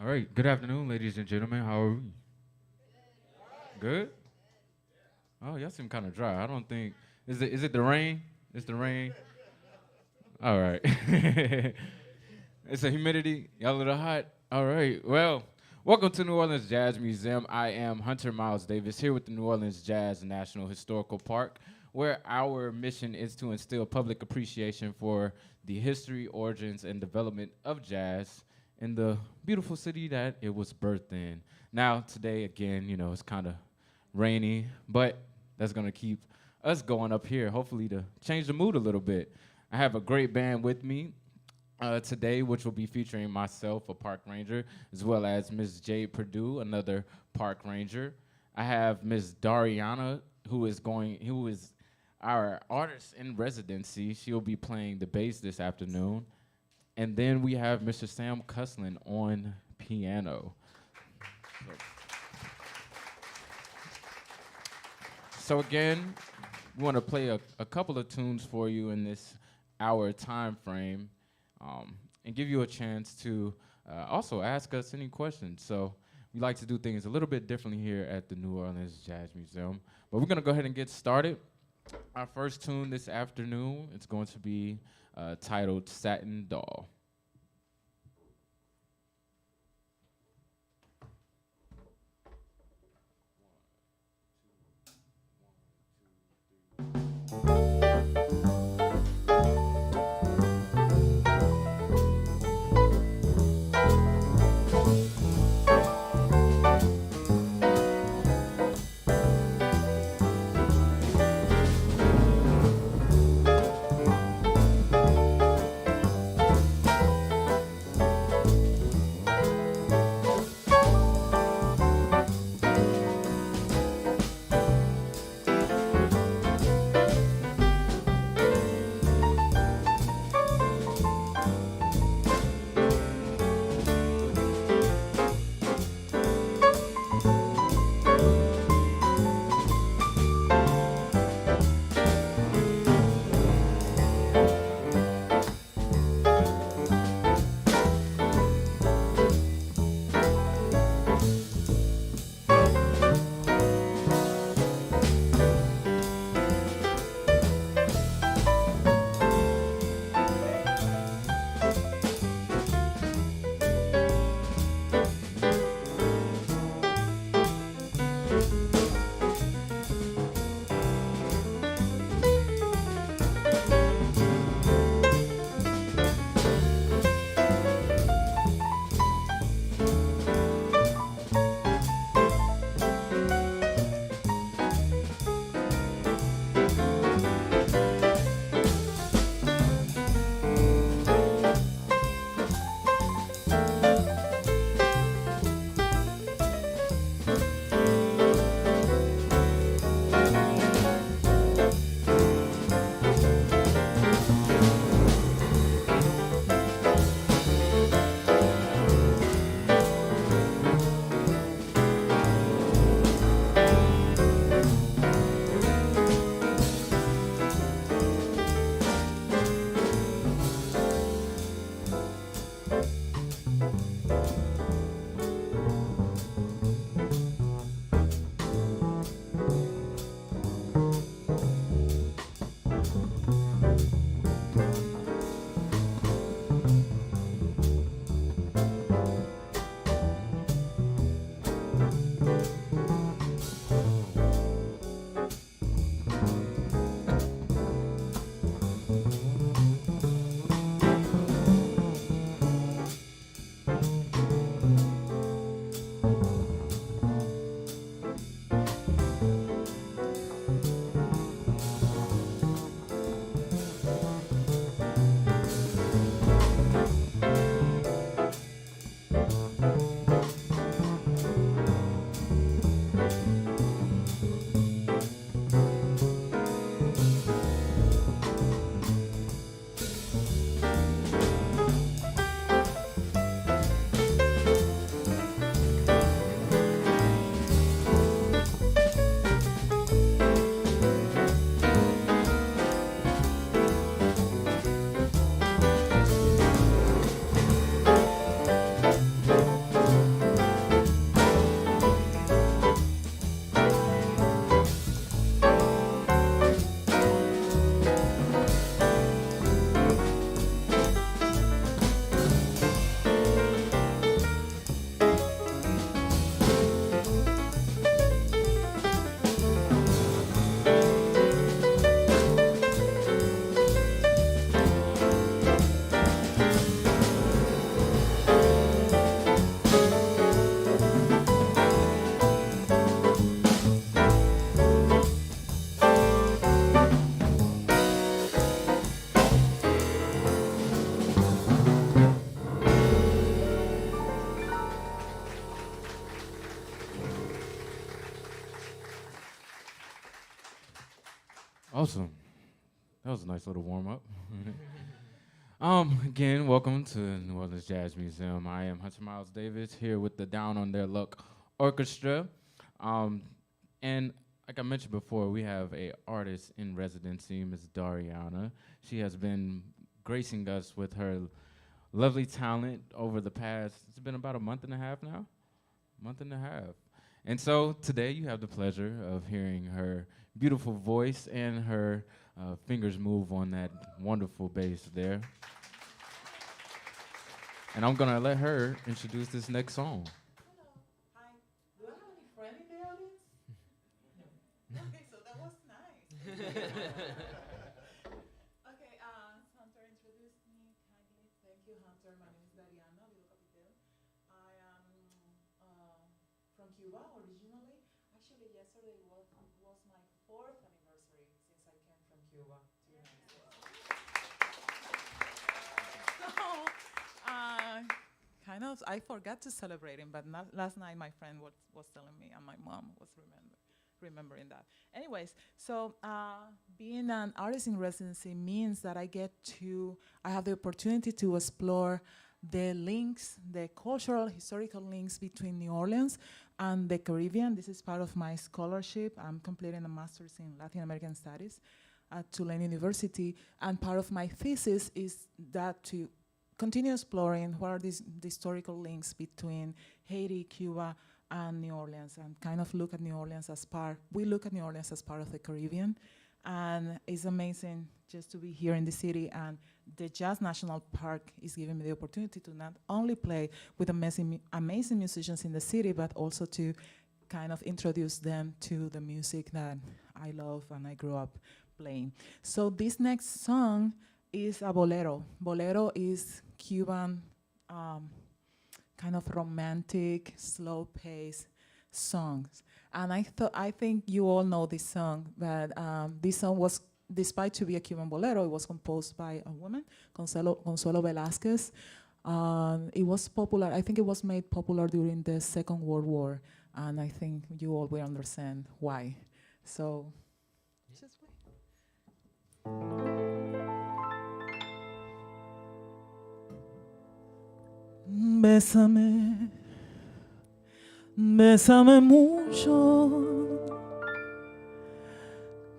All right. Good afternoon, ladies and gentlemen. How are we? Good. Oh, y'all seem kind of dry. I don't think is it the rain? It's the rain. All right. It's the humidity. Y'all a little hot. All right. Well, welcome to New Orleans Jazz Museum. I am Hunter Miles Davis here with the New Orleans Jazz National Historical Park, where our mission is to instill public appreciation for the history, origins, and development of jazz in the beautiful city that it was birthed in. Now, today, again, it's kind of rainy, but that's going to keep us going up here, hopefully to change the mood a little bit. I have a great band with me today, which will be featuring myself, a park ranger, as well as Ms. Jade Purdue, another park ranger. I have Ms. Dariana, who is our artist in residency. She'll be playing the bass this afternoon. And then we have Mr. Sam Cuslin on piano. So again, we want to play a couple of tunes for you in this hour time frame, and give you a chance to also ask us any questions. So we like to do things a little bit differently here at the New Orleans Jazz Museum. But we're going to go ahead and get started. Our first tune this afternoon, it's going to be titled Satin Doll. Awesome. That was a nice little warm up. Again, welcome to New Orleans Jazz Museum. I am Hunter Miles Davis here with the Down on Their Luck Orchestra. And like I mentioned before, we have a artist in residency, Ms. Dariana. She has been gracing us with her lovely talent over the past, it's been about a month and a half now? Month and a half. And so today you have the pleasure of hearing her beautiful voice and her fingers move on that wonderful bass there. And I'm gonna let her introduce this next song. Hello. Hi. Do I have any friend in the audience? Okay, so that was nice. Okay, Hunter introduced me kindly. Thank you, Hunter. My name is Dariana Capitel. I am from Cuba originally. Actually, yesterday was my 4th anniversary since I came from Cuba to the United States. So, kind of, I forgot to celebrate him, but last night my friend was telling me, and my mom was remembering that. Anyways, so being an artist in residency means that I have the opportunity to explore the links, the cultural, historical links between New Orleans and the Caribbean. This is part of my scholarship. I'm completing a master's in Latin American Studies at Tulane University, and part of my thesis is that to continue exploring what are these historical links between Haiti, Cuba, and New Orleans, and kind of look at New Orleans as we look at New Orleans as part of the Caribbean. And it's amazing just to be here in the city, and the Jazz National Park is giving me the opportunity to not only play with amazing musicians in the city, but also to kind of introduce them to the music that I love and I grew up playing. So this next song is a bolero. Bolero is Cuban kind of romantic, slow-paced songs. And I think you all know this song, but this song was, despite to be a Cuban bolero, it was composed by a woman, Consuelo Velasquez. It was popular, I think it was made popular during the Second World War, and I think you all will understand why. So, just wait. Bésame, bésame mucho,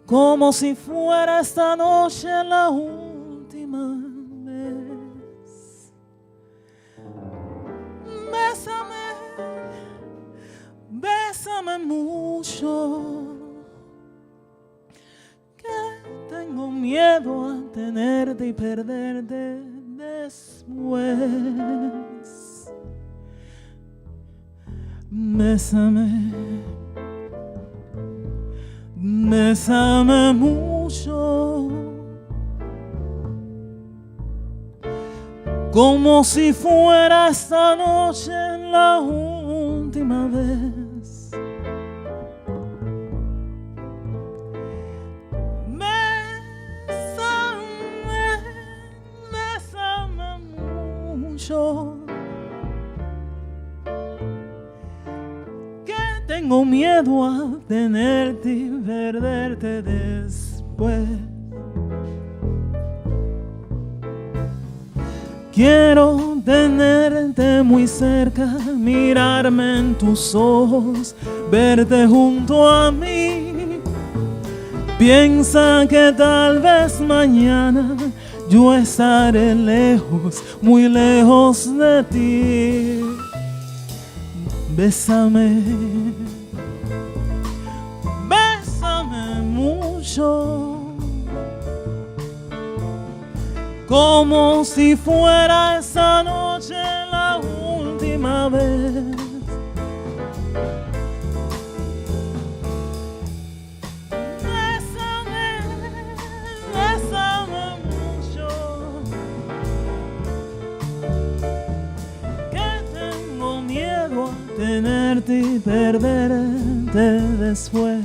como si fuera esta noche la última vez. Bésame, bésame mucho, que tengo miedo a tenerte y perderte después. Bésame, bésame mucho, como si fuera esta noche la última vez. Bésame, bésame mucho, tengo miedo a tenerte y perderte después. Quiero tenerte muy cerca, mirarme en tus ojos, verte junto a mí. Piensa que tal vez mañana yo estaré lejos, muy lejos de ti. Bésame, bésame mucho, como si fuera esa noche la última vez. Bésame, bésame mucho, que tengo miedo a tenerte y perderte después.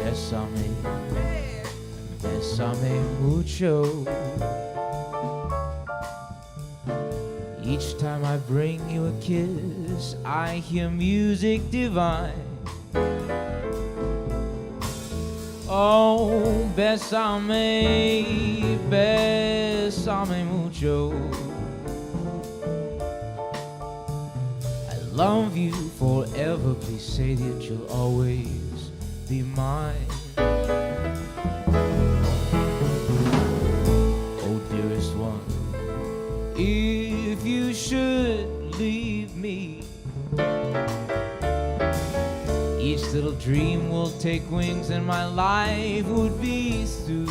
Bésame, bésame mucho. Each time I bring you a kiss, I hear music divine. Oh, bésame, bésame mucho. I love you forever, please say that you'll always be mine. Oh, dearest one, if you should leave me, each little dream will take wings and my life would be through.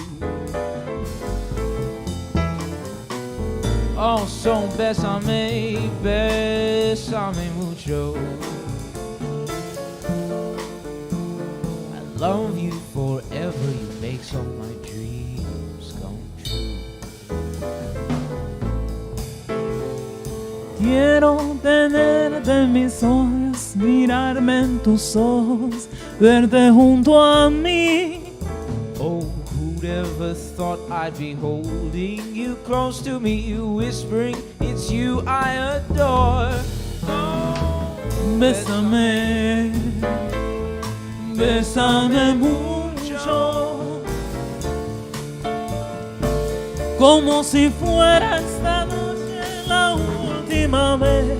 Oh, so bésame, bésame mucho. I love you forever, you make all my dreams come true. Quiero tenerte en mis ojos, mirarme en tus ojos, verte junto a mí. Oh, who'd ever thought I'd be holding you close to me, whispering it's you I adore. Oh, Bésame, bésame mucho, como si fuera esta noche la última vez.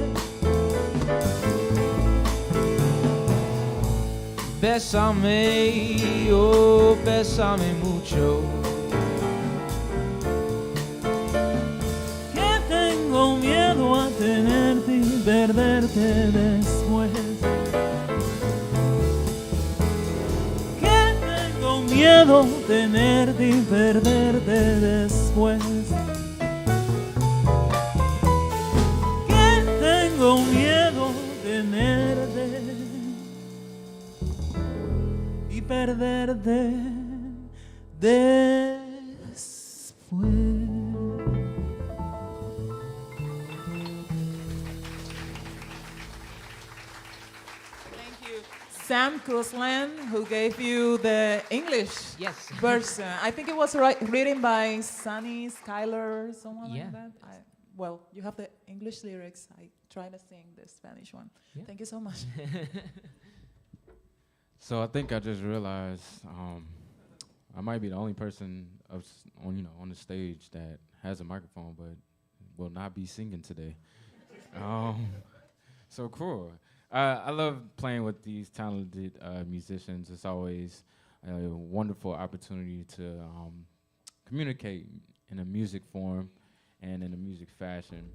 bésame, oh, bésame mucho. Que tengo miedo a tenerte y perderte después. Que tengo miedo a tenerte y perderte después. Que tengo miedo a tenerte y perderte después. Thank you. Sam Cruzland, who gave you the English Yes. version. I think it was written by Sunny Skylar, someone Yeah. like that. Well, you have the English lyrics. I try to sing the Spanish one. Yeah. Thank you so much. So I think I just realized I might be the only person on the stage that has a microphone, but will not be singing today. So cool. I love playing with these talented musicians. It's always a wonderful opportunity to communicate in a music form and in a music fashion.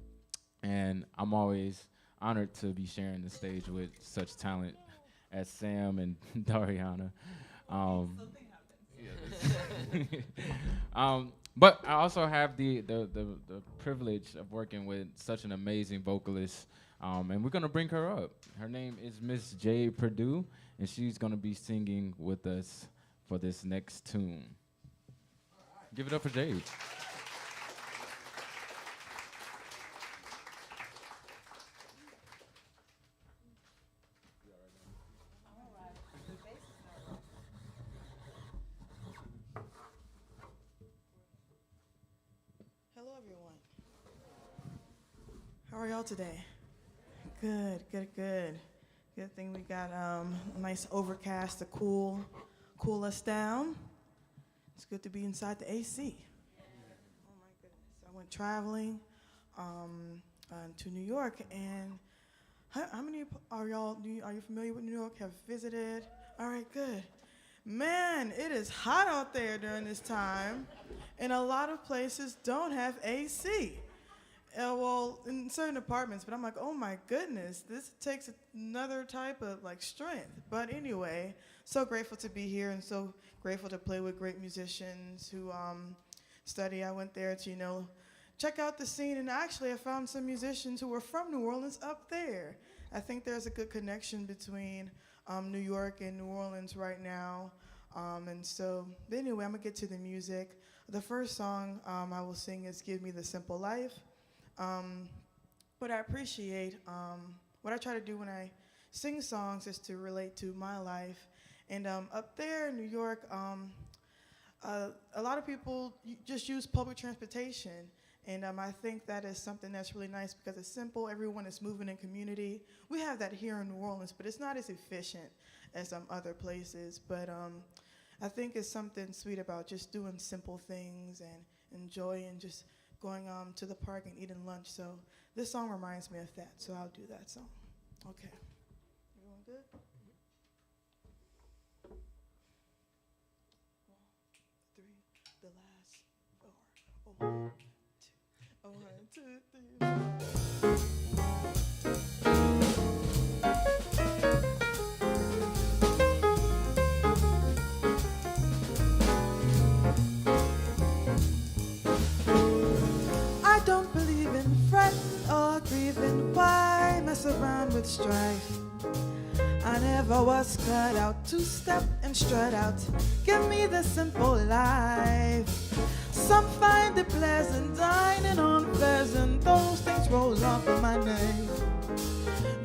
And I'm always honored to be sharing the stage with such talent as Sam and Dariana. But I also have the privilege of working with such an amazing vocalist, and we're gonna bring her up. Her name is Miss Jade Perdue, and she's gonna be singing with us for this next tune. Give it up for Jade. Hello, everyone. How are y'all today? Good, good, good. Good thing we got a nice overcast to cool us down. It's good to be inside the AC. Oh my goodness! I went traveling to New York, and how many are y'all? Are you familiar with New York? Have visited? All right, good. Man, it is hot out there during this time, and a lot of places don't have AC. Well, in certain apartments, but I'm like, oh my goodness, this takes another type of like strength. But anyway, so grateful to be here and so grateful to play with great musicians who study. I went there to, check out the scene, and actually I found some musicians who were from New Orleans up there. I think there's a good connection between New York and New Orleans right now. And so, but anyway, I'm gonna get to the music. The first song I will sing is Give Me the Simple Life. What I appreciate, what I try to do when I sing songs is to relate to my life And up there in New York, a lot of people just use public transportation. And I think that is something that's really nice because it's simple. Everyone is moving in community. We have that here in New Orleans, but it's not as efficient as some other places. But I think it's something sweet about just doing simple things and enjoying just going to the park and eating lunch. So this song reminds me of that, so I'll do that song. Okay. Everyone good? 1, 3, the last 4. Oh, 1, 2, 1, 2, 3, 4. I don't believe in fretting or grieving. Why mess around with strife? I never was cut out to step and strut out. Give me the simple life. Some find it pleasant, dining on pleasant. Those things roll off of my name.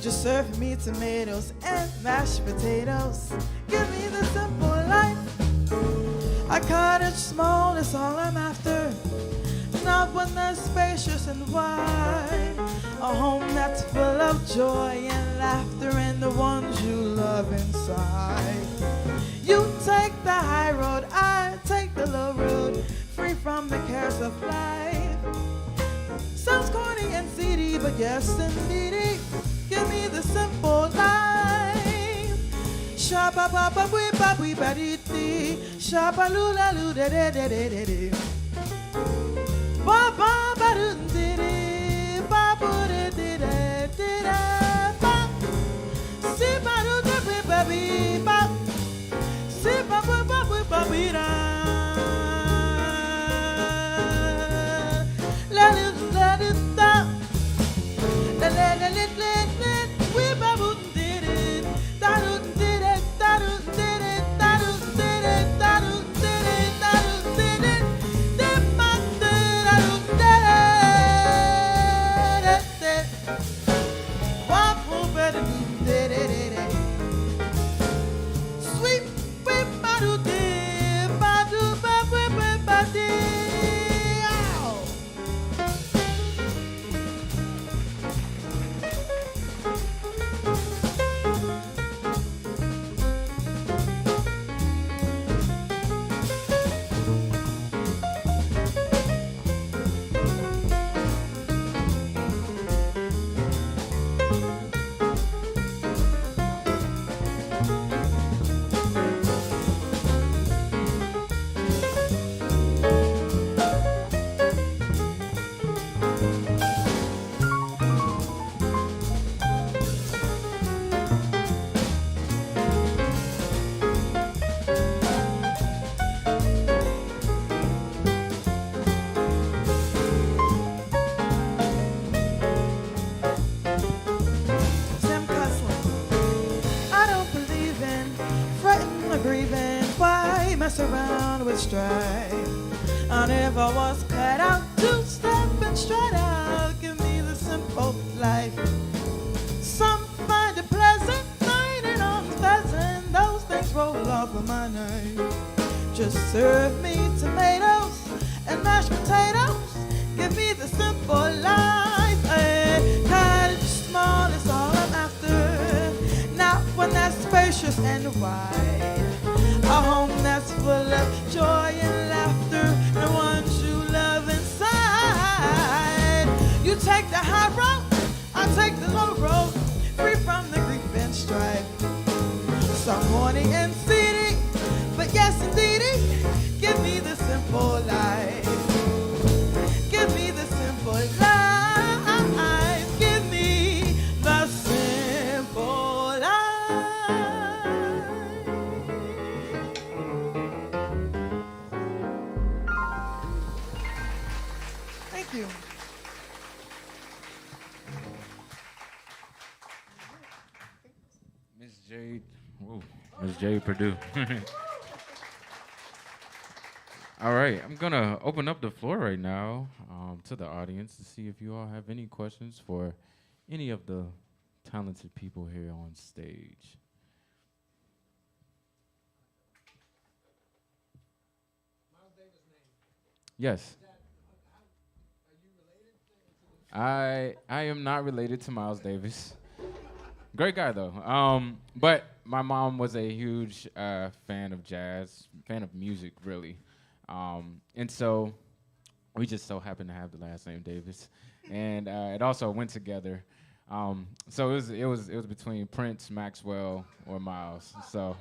Just serve me tomatoes and mashed potatoes. Give me the simple life. A cottage small is all I'm after. Not one that's spacious and wide. A home that's full of joy and laughter and the ones you love inside. You take the high road, I take the low road, free from the cares of life. Sounds corny and seedy, but yes indeedy, give me the simple life. Shabba baba bwee ba bwee ba dee dee, shabba lula loo da da da da da da. Ba ba ba doo dee dee, ba boo da dee da dee da ba. Si ba doo da bwee ba bee ba, si ba ba ba bwee ba bee da. La la la la da, la la la la la la, wee ba boo dee dee, da doo dee dee, da doo dee dee, da doo dee dee, da doo dee dee, da doo dee dee, dee ma dee da doo dee dee, dee dee, wah boo ba doo dee dee dee dee. Sweet wee ba doo dee, ba doo ba wee ba ba dee. Ow. Sam Cuslin. I don't believe in fretting or grieving. Why mess around with strife? I never was cut out to step and strut out. Give me the simple life. Some find it pleasant, mine and unpleasant. Those things roll off of my name. Just serve me tomatoes and mashed potatoes. Give me the simple life. A cottage small is all I'm after. Not one that's spacious and wide. A home that's full of joy and laughter. The ones you love inside. You take the high road, I take the low road. Free from the grief and strife. Some horny and seedy, but yes indeedy, give me the simple life. Give me the simple life. Give me the simple life. Thank you. Miss Jade, whoa, Miss Jade Purdue. All right, I'm gonna open up the floor right now to the audience to see if you all have any questions for any of the talented people here on stage. Yes. I am not related to Miles Davis. Great guy though. But my mom was a huge fan of jazz, fan of music really, and so we just so happened to have the last name Davis, and it also went together. So it was between Prince, Maxwell, or Miles. So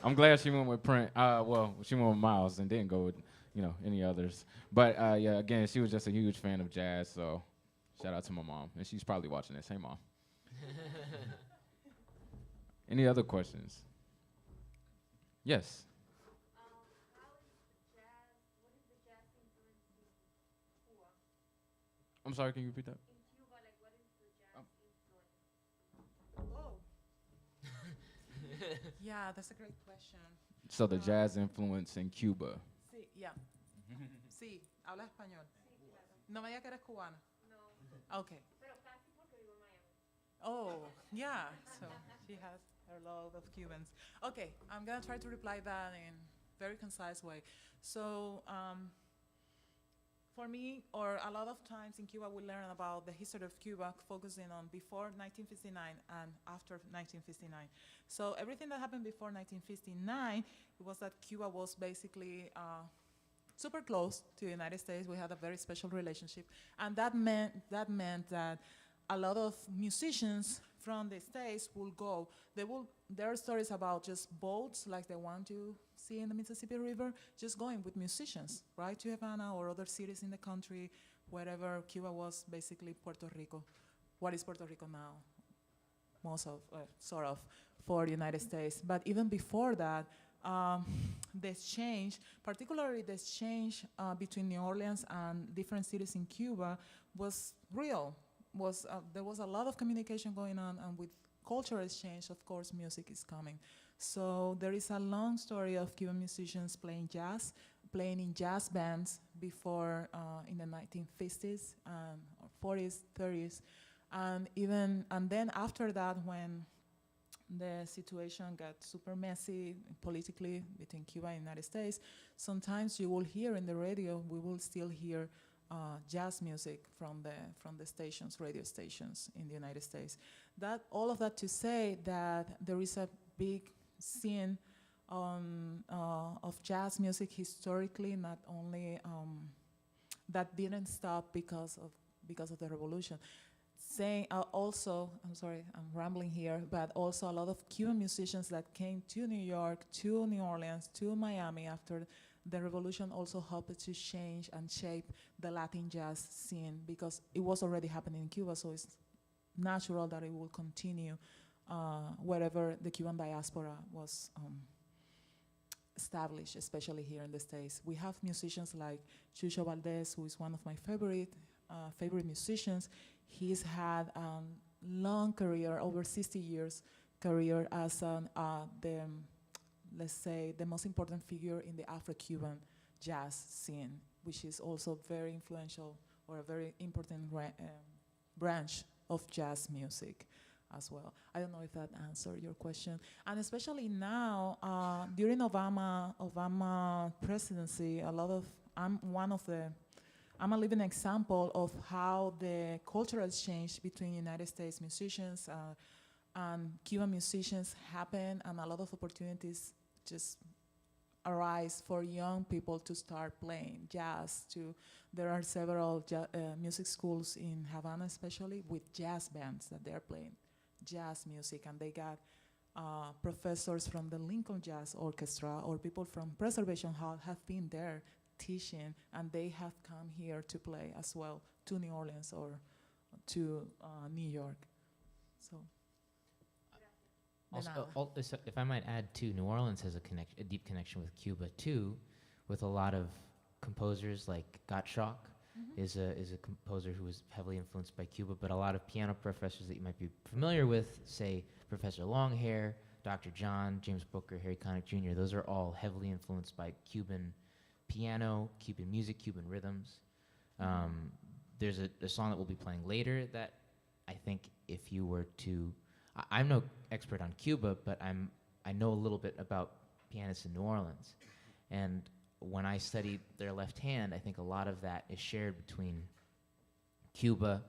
I'm glad she went with Prince. Well, she went with Miles and didn't go with any others. But yeah, again, she was just a huge fan of jazz. So shout out to my mom, and she's probably watching this. Hey, mom. Any other questions? Yes. I'm sorry, can you repeat that? Oh. Yeah, that's a great question. So the jazz influence in Cuba. Sí, yeah. Sí, habla español. No me diga que eres cubana. No. Okay. Oh, yeah. So she has a lot of Cubans. Okay, I'm gonna try to reply that in very concise way. So, for me, or a lot of times in Cuba, we learn about the history of Cuba, focusing on before 1959 and after 1959. So everything that happened before 1959, it was that Cuba was basically super close to the United States. We had a very special relationship, and that meant that a lot of musicians from the States will go. There are stories about just boats like the one you see in the Mississippi River, just going with musicians, right, to Havana or other cities in the country, wherever Cuba was, basically Puerto Rico. What is Puerto Rico now? Sort of, for the United States. But even before that, the exchange, particularly the exchange between New Orleans and different cities in Cuba, was real. There was a lot of communication going on, and with cultural exchange, of course, music is coming. So there is a long story of Cuban musicians playing in jazz bands before in the 1950s, or 40s, 30s, and then after that, when the situation got super messy politically between Cuba and the United States, sometimes you will hear in the radio, we will still hear jazz music from the stations, radio stations in the United States. All of that to say that there is a big scene of jazz music historically, not only that didn't stop because of the revolution. Also, I'm sorry, I'm rambling here, but also a lot of Cuban musicians that came to New York, to New Orleans, to Miami after the revolution also helped to change and shape the Latin jazz scene, because it was already happening in Cuba, so it's natural that it will continue wherever the Cuban diaspora was established, especially here in the States. We have musicians like Chucho Valdez, who is one of my favorite musicians. He's had a long career, over 60 years career as let's say, the most important figure in the Afro-Cuban jazz scene, which is also very influential, or a very important branch of jazz music as well. I don't know if that answered your question. And especially now, during Obama presidency, I'm a living example of how the cultural exchange between United States musicians and Cuban musicians happen, and a lot of opportunities just arise for young people to start playing jazz. There are several music schools in Havana, especially with jazz bands that they're playing jazz music, and they got professors from the Lincoln Jazz Orchestra or people from Preservation Hall have been there teaching, and they have come here to play as well to New Orleans or to New York. So. Also, if I might add too, New Orleans has a deep connection with Cuba too, with a lot of composers like Gottschalk is a composer who was heavily influenced by Cuba, but a lot of piano professors that you might be familiar with, say Professor Longhair, Dr. John, James Booker, Harry Connick Jr., those are all heavily influenced by Cuban piano, Cuban music, Cuban rhythms. There's a song that we'll be playing later that I think if you were to, I'm no expert on Cuba, but I know a little bit about pianists in New Orleans. And when I studied their left hand, I think a lot of that is shared between Cuba,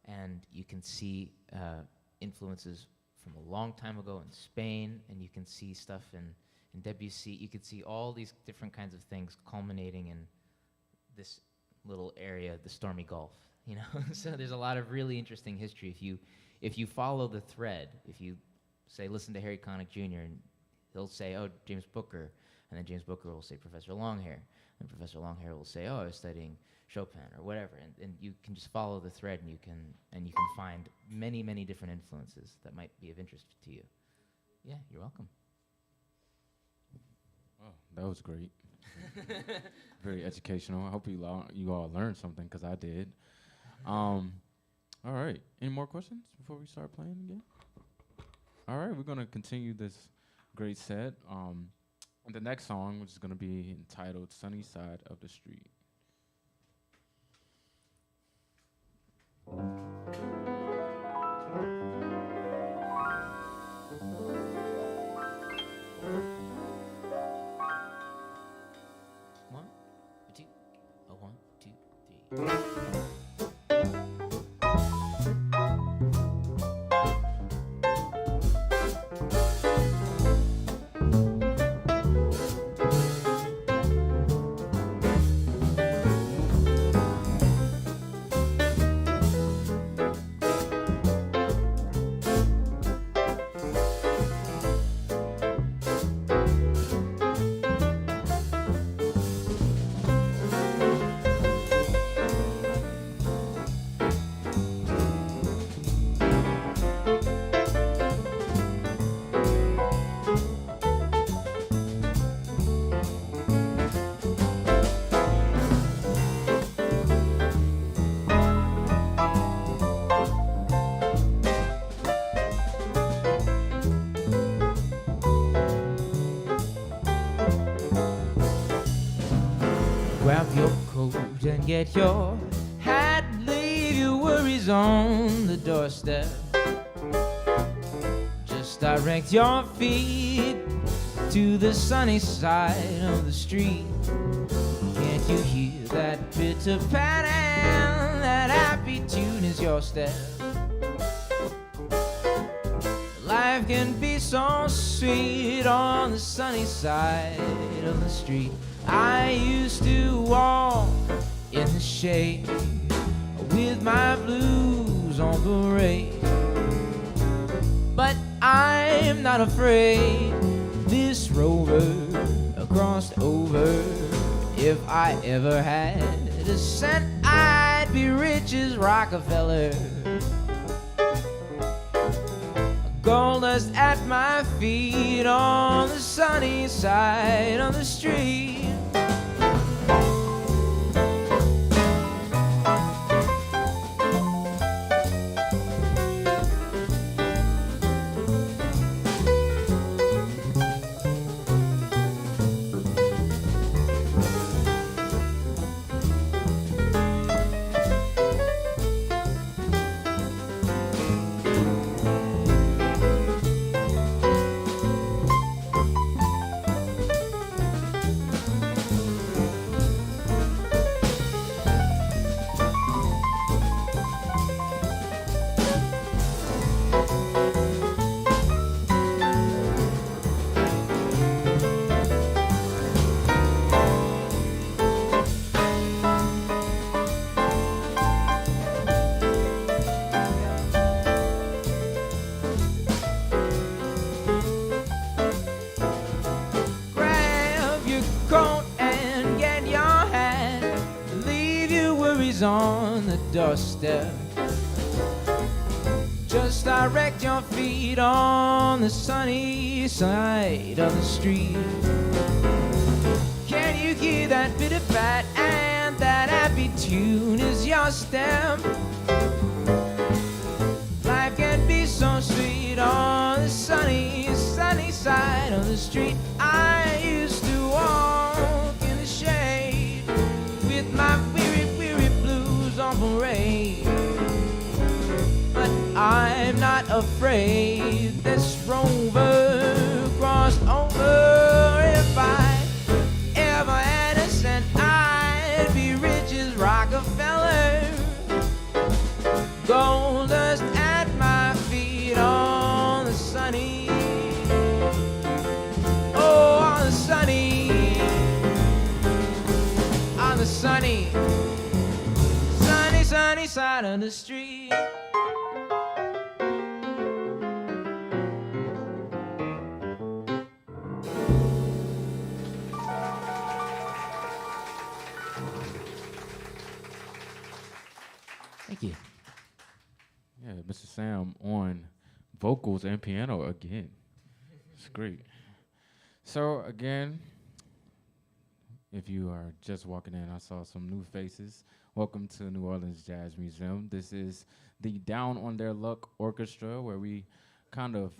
and you can see influences from a long time ago in Spain, and you can see stuff in Debussy. You can see all these different kinds of things culminating in this little area, the Stormy Gulf, you know? So there's a lot of really interesting history. If you follow the thread, if you say, listen to Harry Connick Jr., and he'll say, oh, James Booker, and then James Booker will say Professor Longhair, and Professor Longhair will say, oh, I was studying Chopin or whatever, and you can just follow the thread, and you can find many, many different influences that might be of interest to you. Yeah, you're welcome. Oh, that was great. Very educational. I hope you all learned something, because I did. All right. Any more questions before we start playing again? All right, we're going to continue this great set. The next song, which is going to be entitled Sunny Side of the Street. One, two, one, two, three. Grab your coat and get your hat, leave your worries on the doorstep. Just direct your feet to the sunny side of the street. Can't you hear that pitter patter? That happy tune is your step. Life can be so sweet on the sunny side of the street. I used to walk in the shade with my blues on parade, but I'm not afraid. This rover crossed over. If I ever had a cent, I'd be rich as Rockefeller. Gold dust at my feet on the sunny side of the street. On the doorstep, just direct your feet on the sunny side of the street. Can you hear that bit of fat and that happy tune is your step? Life can be so sweet on the sunny side of the street. I used to walk in the shade with my on parade, but I'm not afraid. This rover crossed over. If I ever had side of the street. Thank you. Yeah, Mr. Sam on vocals and piano again. It's great. So again, if you are just walking in, I saw some new faces. Welcome to New Orleans Jazz Museum. This is the Down on Their Luck Orchestra, where we kind of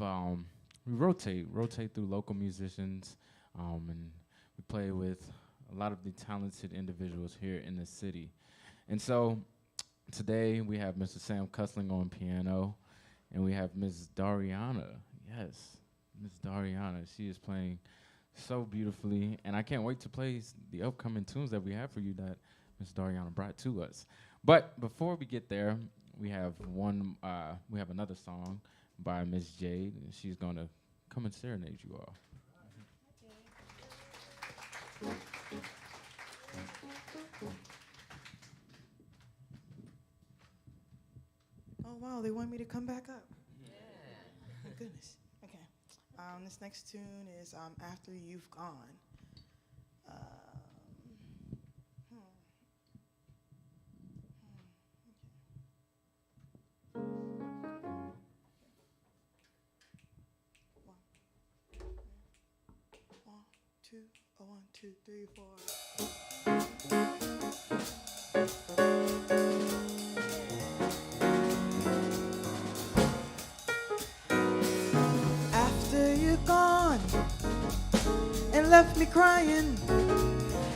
we rotate through local musicians, and we play with a lot of the talented individuals here in the city. And so today we have Mr. Sam Cussling on piano, and we have Ms. Dariana. Yes, Ms. Dariana. She is playing so beautifully, and I can't wait to play the upcoming tunes that we have for you that Ms. Dariana brought to us. But before we get there, we have another song by Ms. Jade, and she's gonna come and serenade you all. Oh, wow, they want me to come back up. Yeah. Oh, goodness. Okay. This next tune is After You've Gone. One, two, three, four. After you're gone and left me crying,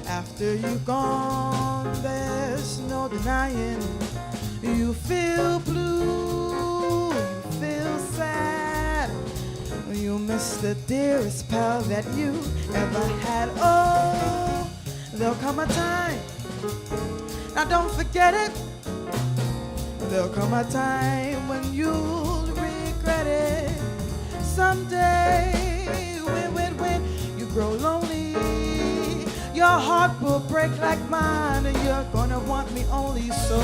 after you're gone, there's no denying. You feel blue, you feel sad. You miss the dearest pal that you ever had. Oh, there'll come a time, now don't forget it. There'll come a time when you'll regret it. Someday, when you grow lonely, your heart will break like mine, and you're gonna want me only so.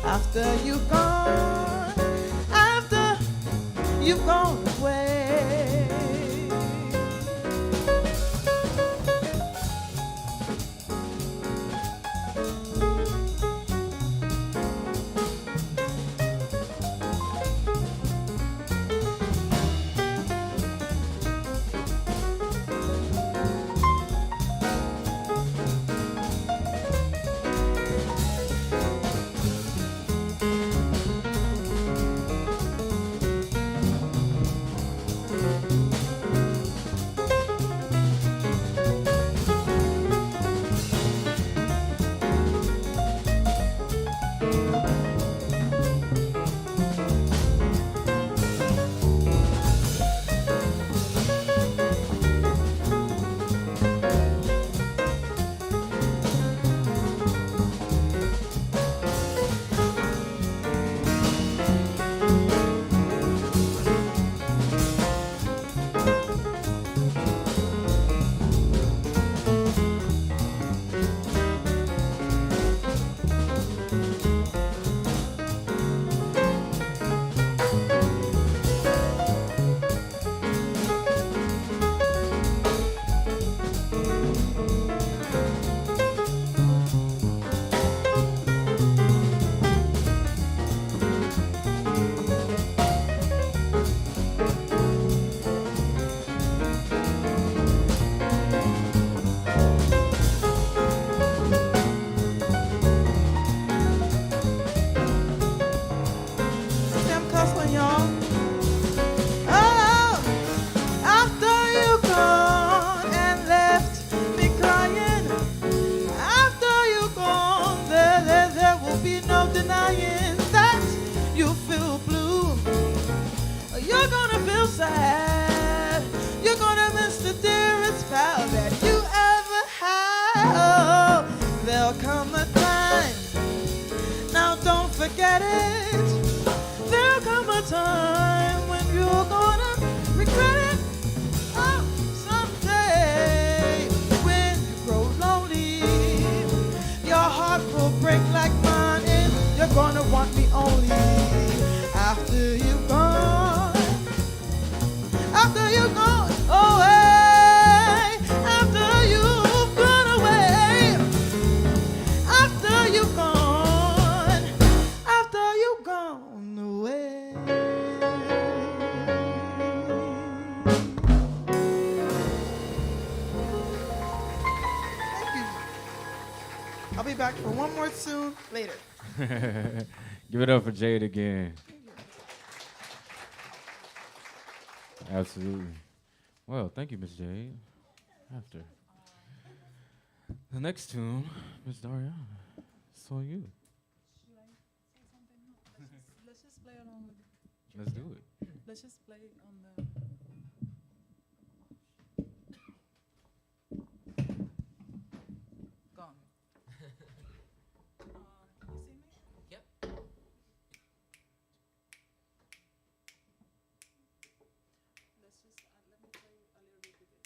After you've gone, after you've gone away. Sad. You're gonna miss the dearest pal that you ever had. Oh, there'll come a time, now don't forget it. There'll come a time when you're gonna regret it. Oh, someday when you grow lonely, your heart will break like mine, and you're gonna I'll be back for one more tune later. Give it up for Jade again. Absolutely. Well, thank you, Miss Jade. After the next tune, Miss Daria, it's on you. Should I say something? No, let's just play along with it. Let's do it. Let's just play on the. Gone. You see me? Yep. Let's just let me play a little bit with it.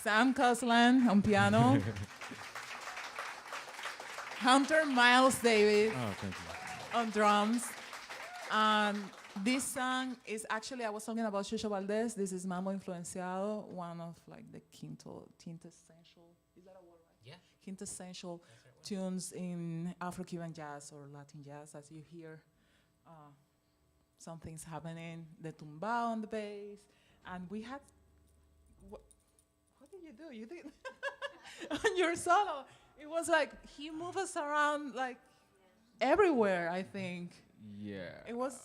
Sam Cosland on piano. Hunter Miles Davis Oh, thank you. on drums. This song is actually, I was talking about Chucho Valdez. This is Mambo Influenciado, one of like the quintessential, is that a word, right? Yeah. Quintessential tunes in Afro-Cuban jazz or Latin jazz, as you hear something's happening, the tumbao on the bass. And we had, what did you do? You did, on your solo, it was like, he moved us around like everywhere, I think. Yeah. It was,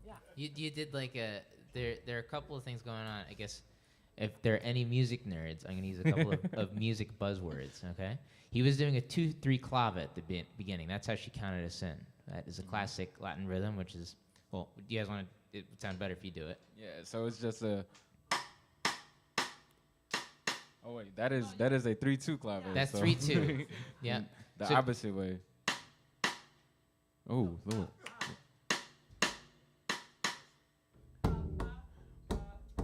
yeah. You did like a there are a couple of things going on. I guess if there are any music nerds, I'm gonna use a couple of music buzzwords. Okay, he was doing a 2/3 clave at the beginning. That's how she counted us in. That is a classic Latin rhythm, which is well. Do you guys want to? It would sound better if you do it. Yeah. So it's just a. Oh wait, that is a 3/2 clave. That's so 3/2. Yeah. The So- opposite way. Oh Lord.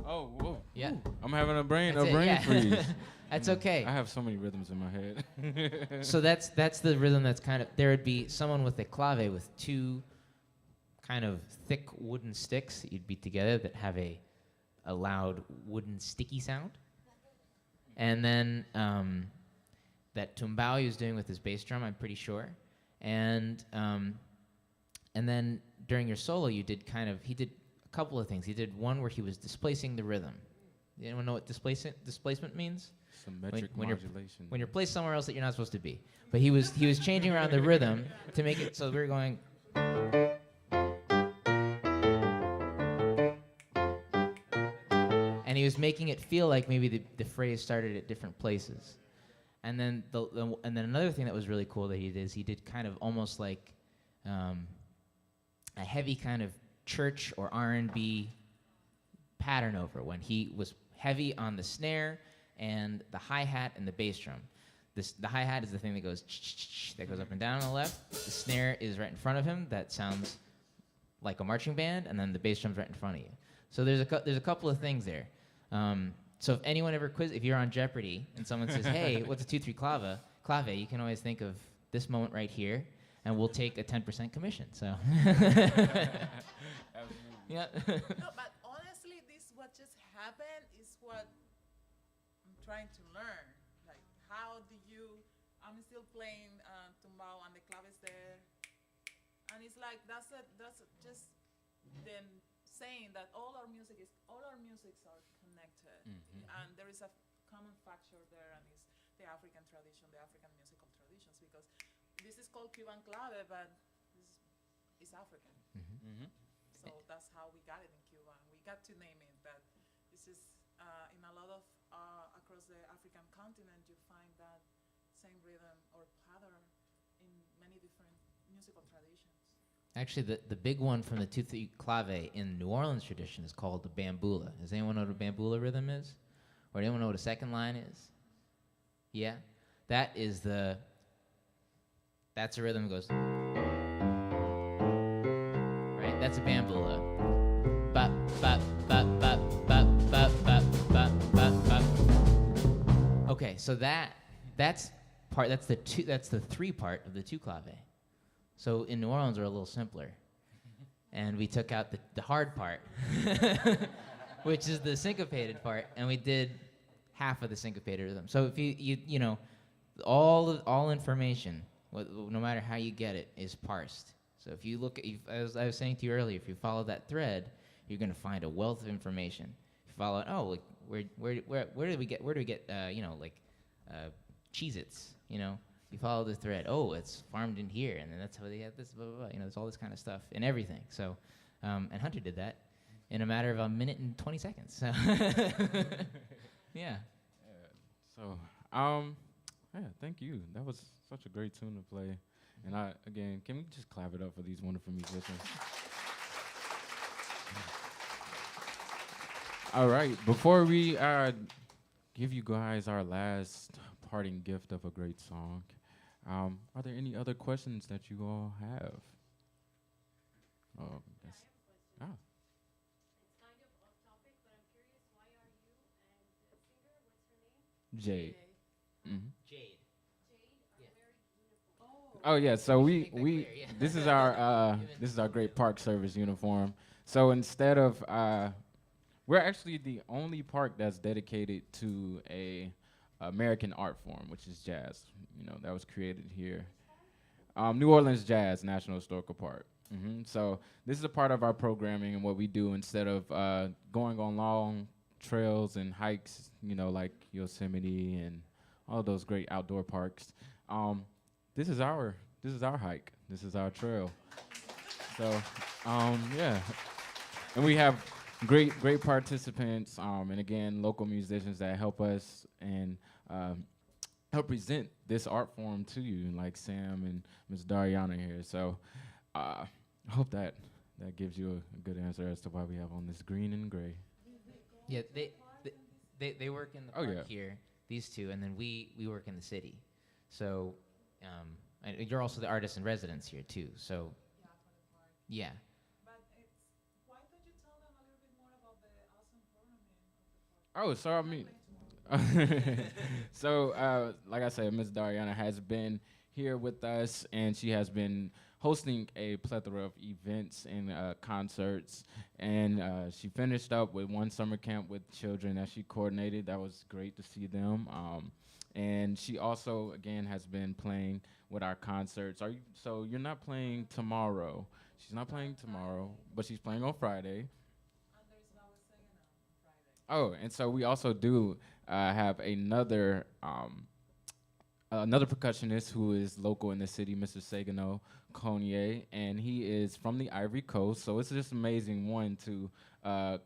Oh whoa. Yeah. Ooh, I'm having a brain That's it, yeah. freeze. That's okay. I have so many rhythms in my head. So that's the rhythm that's kind of, there would be someone with a clave with two kind of thick wooden sticks that you'd beat together that have a loud wooden sticky sound. And then that tumbao he was doing with his bass drum, I'm pretty sure. And then during your solo, he did a couple of things. He did one where he was displacing the rhythm. Anyone know what displacement means? Symmetric when modulation. When you're placed somewhere else that you're not supposed to be. But he was changing around the rhythm to make it so we were going. And he was making it feel like maybe the phrase started at different places. And then and then another thing that was really cool that he did is he did kind of almost like a heavy kind of church or R&B pattern over when he was heavy on the snare and the hi-hat and the bass drum. The hi-hat is the thing that goes up and down on the left. The snare is right in front of him. That sounds like a marching band, and then the bass drum's right in front of you. So there's a couple of things there. So if anyone ever if you're on Jeopardy and someone says, "Hey, what's a 2/3 clave?" You can always think of this moment right here, and we'll take a 10% commission. So. Yeah. No, but honestly, this what just happened is what I'm trying to learn. Like, how do you? I'm still playing tumbao and the claves there, and it's like that's just them saying that all our musics are connected, and there is a common factor there, and it's the African tradition, the African musical traditions, because this is called Cuban clave, but it's African. Mm-hmm. So that's how we got it in Cuba. And we got to name it, but this is in a lot of across the African continent, you find that same rhythm or pattern in many different musical traditions. Actually, the big one from the 2/3 clave in New Orleans tradition is called the bambula. Does anyone know what a bambula rhythm is? Or anyone know what a second line is? Yeah? That's a rhythm that goes. Right? That's a bambula. Ba, ba, ba, ba, ba, ba, ba, ba, ba, ba. Okay, so that's the 3 part of the 2 clave. So in New Orleans, we're a little simpler. And we took out the hard part, which is the syncopated part, and we did half of the syncopated rhythm. So if you know, all information, no matter how you get it, is parsed. So if you look, as I was saying to you earlier, if you follow that thread, you're going to find a wealth of information. If you follow it, like where do we get Cheez-Its, you know? You follow the thread. Oh, it's farmed in here, and then that's how they have this. Blah, blah, blah. You know, there's all this kind of stuff in everything. So, and Hunter did that in a matter of a minute and 20 seconds. So, yeah. So, thank you. That was such a great tune to play. And again, can we just clap it up for these wonderful musicians? All right, before we give you guys our last parting gift of a great song, are there any other questions that you all have? Oh, yes. Ah. It's kind of off topic, but I'm curious, why are you and the singer, what's her name? Jade. hmm Jade. Yeah. Oh yeah, so We should we make that we clear, yeah. this is our Even- this is our great park service uniform. So instead of we're actually the only park that's dedicated to a American art form, which is jazz. You know, that was created here. New Orleans Jazz National Historical Park. So this is a part of our programming and what we do instead of going on long trails and hikes, you know, like Yosemite and all those great outdoor parks. Um, this is our hike. This is our trail. So yeah, and we have great participants, and again local musicians that help us and help present this art form to you, like Sam and Ms. Dariana here. So I hope that gives you a good answer as to why we have on this green and gray. Yeah, they work in the Oh, park yeah. here, these two, and then we work in the city. So, and you're also the artist in residence here too. So, yeah. But why don't you tell them a little bit more about the awesome programming of the park? Oh, so I mean, so like I said, Ms. Dariana has been here with us, and she has been hosting a plethora of events and concerts. And she finished up with one summer camp with children that she coordinated. That was great to see them. And she also, again, has been playing with our concerts. So you're not playing tomorrow. She's not playing tomorrow, but she's playing on Friday. Oh, and so we also do have another percussionist who is local in the city, Mr. Sagano Conye, and he is from the Ivory Coast. So it's just amazing, one, to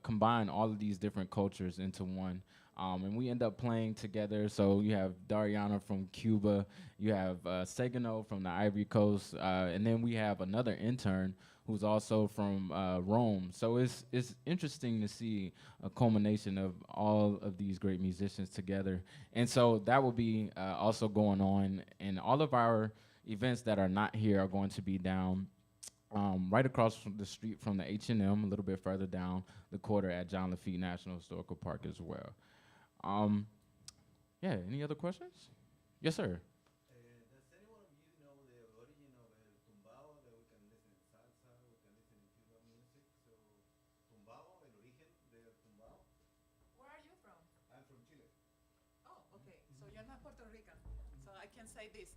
combine all of these different cultures into one. And we end up playing together. So you have Dariana from Cuba, you have Sagano from the Ivory Coast, and then we have another intern who's also from Rome. So it's interesting to see a culmination of all of these great musicians together. And so that will be also going on. And all of our events that are not here are going to be down right across from the street from the H&M, a little bit further down the quarter at John Lafitte National Historical Park as well. Yeah, any other questions? Yes, sir. Does anyone of you know the origin of el tumbao? That we can listen to salsa, we can listen to Cuban music. So, tumbao, el origen del tumbao. Where are you from? I'm from Chile. Oh, okay. So you're not Puerto Rican. So I can say this.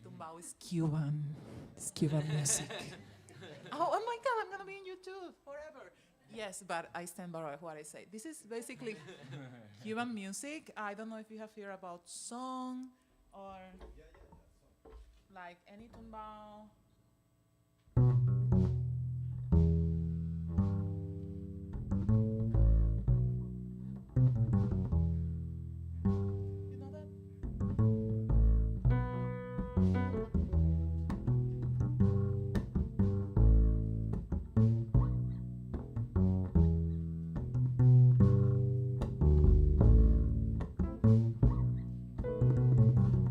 Tumbao is Cuban. It's Cuban music. Oh my God, I'm going to be in YouTube forever. Yes, but I stand by what I say. This is basically Cuban music. I don't know if you have heard about song or like any tumbao. You know that?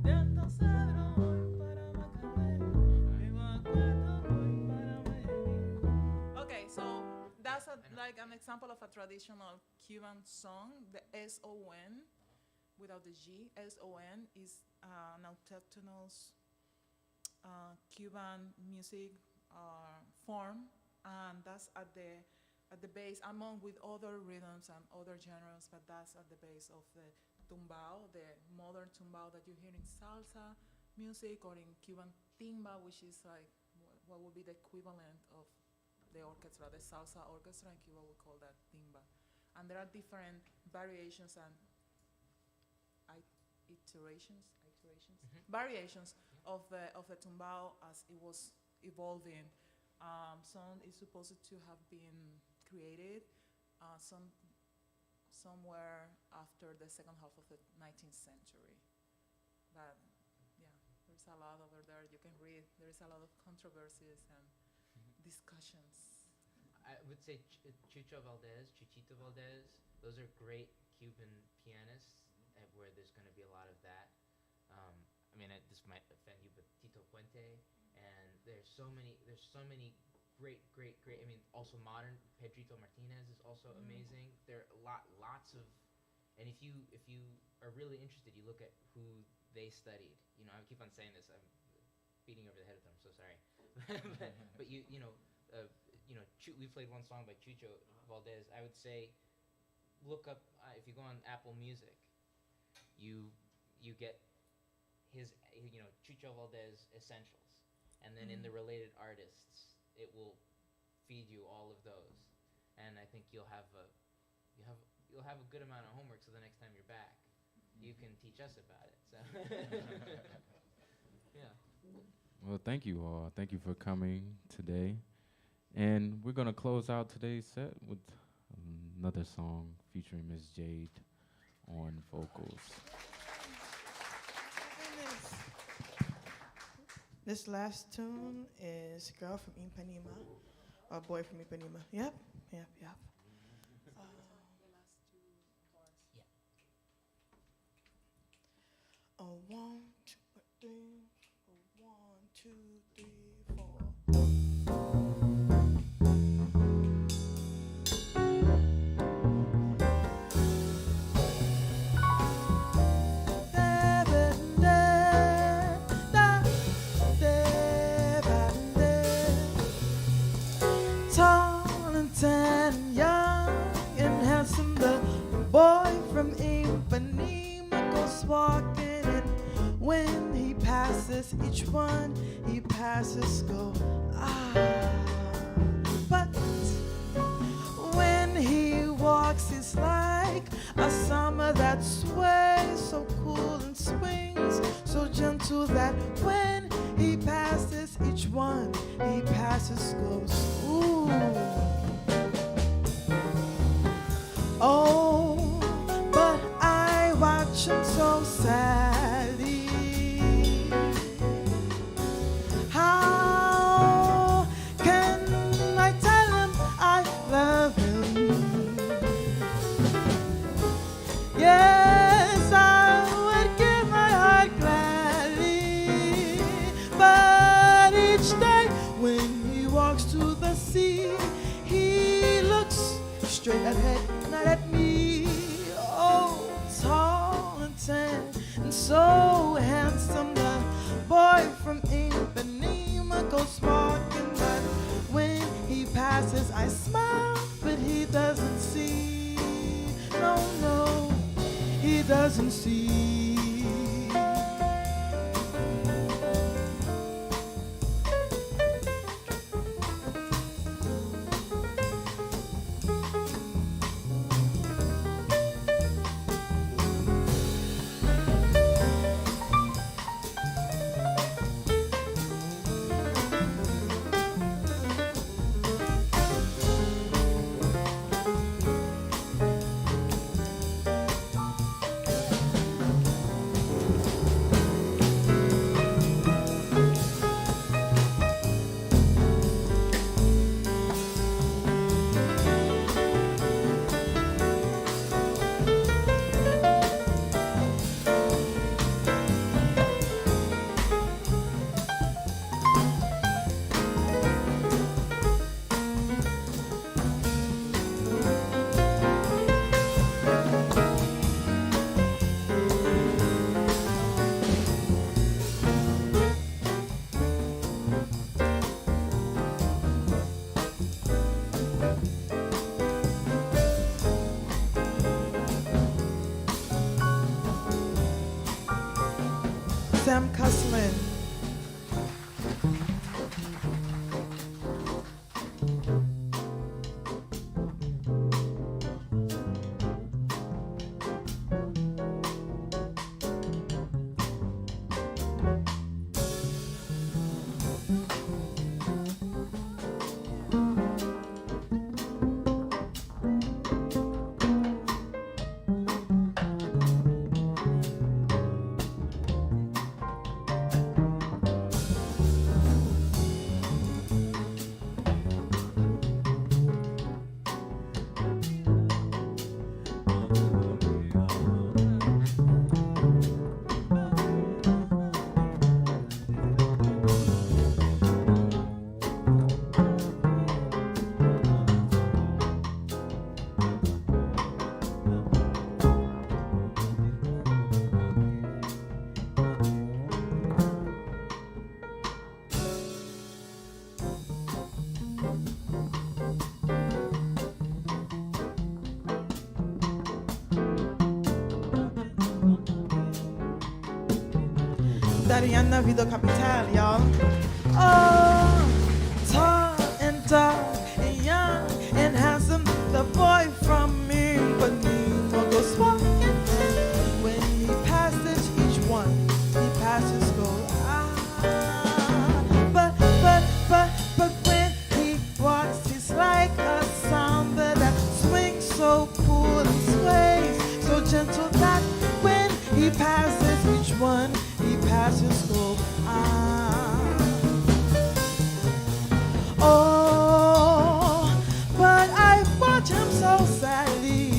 Viento cedro voy para Macarena, vivo a cuatro voy para Medellín. Okay, so that's like an example of a traditional Cuban song. The S-O-N, without the G, S-O-N is an autochthonous Cuban music form, and that's at the base, among with other rhythms and other genres, but that's at the base of the tumbao, the modern tumbao that you hear in salsa music or in Cuban timba, which is like what would be the equivalent of the orchestra, the salsa orchestra in Cuba, we call that timba. And there are different variations and variations of the tumbao as it was evolving. Some is supposed to have been created somewhere after the second half of the 19th century. But yeah, there's a lot over there you can read. There's a lot of controversies and discussions. I would say Chucho Valdez, Chuchito Valdez. Those are great Cuban pianists, where there's going to be a lot of that. I mean, this might offend you, but Tito Puente, and there's so many great. I mean, also modern Pedrito Martinez is also amazing. There are lots of And if you are really interested, you look at who they studied. You know, I keep on saying this. I'm beating over the head with them. I'm so sorry. but we played one song by Chucho Valdez. I would say, look up if you go on Apple Music, you get his Chucho Valdez Essentials, and then in the related artists, it will feed you all of those, and I think you'll have a good amount of homework. So the next time you're back, you can teach us about it. So yeah. Well, thank you all. Thank you for coming today. And we're going to close out today's set with another song featuring Miss Jade on vocals. This last tune is Girl from Ipanema, or Boy from Ipanema. Yep. A 1, 2, 3, 1, 2, 3, 4. Tall and tan and young and handsome, the boy from Ipanema goes walking, and when he passes each one, he passes go ah. But when he walks, it's like a summer that sways, so cool and swings, so gentle that when he passes each one, he passes goes ooh. Oh, but I watch him so sadly. How can I tell him I love him? Yes, I would give my heart gladly, but each day when he walks to the sea, he looks straight ahead, not at me. Oh, tall and tan and so handsome, the boy from Ipanema goes walking, but when he passes, I smile, but he doesn't see. No, he doesn't see. Dariana Vida Capital, y'all. Oh, tall and dark and young and handsome, the boy from me, but me goes walking. When he passes each one, he passes go. But when he walks, he's like a samba that swings so cool and sways so gentle that when he passes each one, he passes go. Oh, but I watch him so sadly.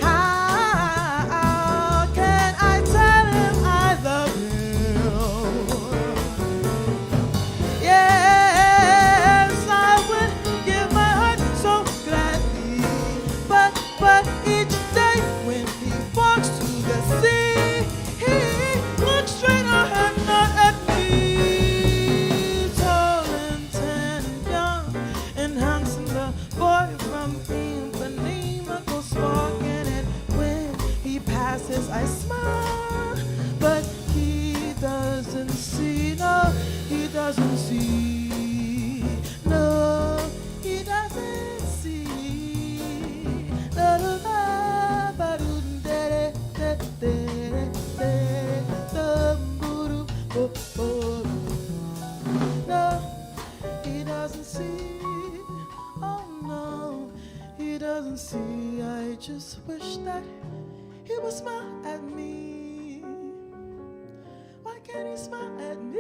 How can I tell him I love him? Yes, I would give my heart so gladly. But each day when he walks to the sea, he looks straight ahead, not at me. Tall and tan and young and handsome, the boy from Ipanema goes walking, and when he passes, I smile, but he doesn't see. No, he doesn't see. No, he doesn't see. La la la ba doo da da da da da boo doo bo. No, he doesn't see. Oh no, he doesn't see. I just wish that he would smile at me. Why can't he smile at me?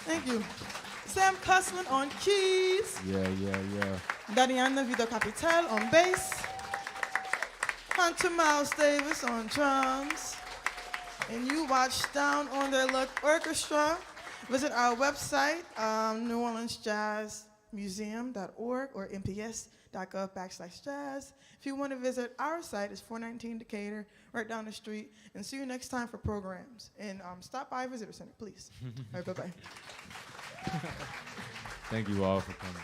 Thank you. Sam Cussman on keys. Yeah. Dariana Vida Capital on bass. Hunter Miles Davis on drums. And you watch Down on Their Luck Orchestra. Visit our website, NewOrleansJazzMuseum.org or nps.gov/jazz. If you want to visit our site, it's 419 Decatur, right down the street. And see you next time for programs. And stop by Visitor Center, please. All right, bye-bye. Thank you all for coming.